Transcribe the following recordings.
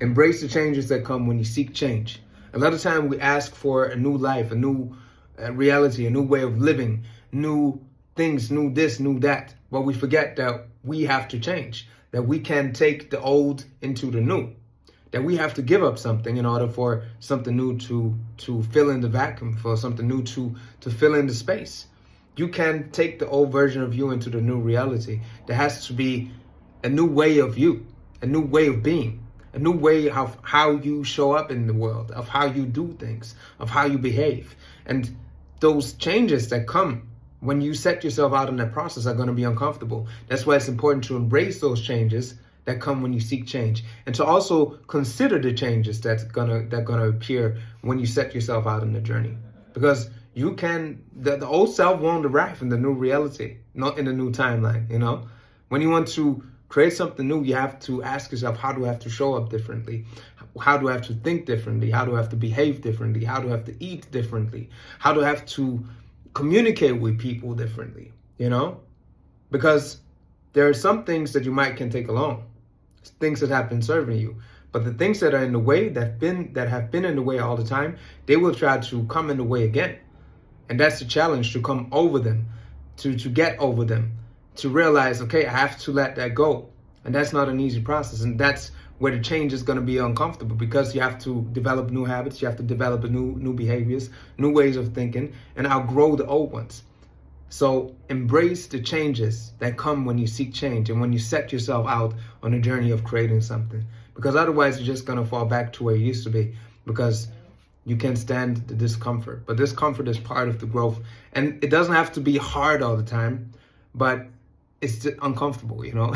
Embrace the changes that come when you seek change. A lot of time we ask for a new life, a new reality, a new way of living, new things, new this, new that. But we forget that we have to change, that we can take the old into the new, that we have to give up something in order for something new to fill in the vacuum, for something new to fill in the space. You can take the old version of you into the new reality. There has to be a new way of you, a new way of being, a new way of how you show up in the world, of how you do things, of how you behave. And those changes that come when you set yourself out in that process are going to be uncomfortable. That's why it's important to embrace those changes that come when you seek change, and to also consider the changes that's gonna appear when you set yourself out on the journey. Because you can, the old self won't arrive in the new reality, not in the new timeline. You know, when you want to create something new, you have to ask yourself, how do I have to show up differently? How do I have to think differently? How do I have to behave differently? How do I have to eat differently? How do I have to communicate with people differently? You know, because there are some things that you can take along, things that have been serving you, but the things that are in the way, that have been in the way all the time, they will try to come in the way again. And that's the challenge, to come over them, to get over them, to realize, okay, I have to let that go. And that's not an easy process. And that's where the change is going to be uncomfortable, because you have to develop new habits, you have to develop new behaviors, new ways of thinking, and outgrow the old ones. So embrace the changes that come when you seek change and when you set yourself out on a journey of creating something. Because otherwise you're just going to fall back to where you used to be, because you can't stand the discomfort. But discomfort is part of the growth. And it doesn't have to be hard all the time, but it's uncomfortable, you know.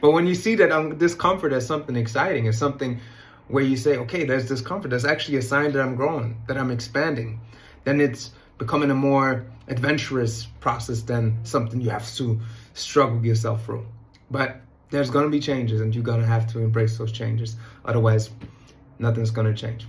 But when you see that discomfort as something exciting, as something where you say, okay, there's discomfort, that's actually a sign that I'm growing, that I'm expanding, then it's becoming a more adventurous process than something you have to struggle yourself through. But there's going to be changes, and you're going to have to embrace those changes. Otherwise, nothing's going to change.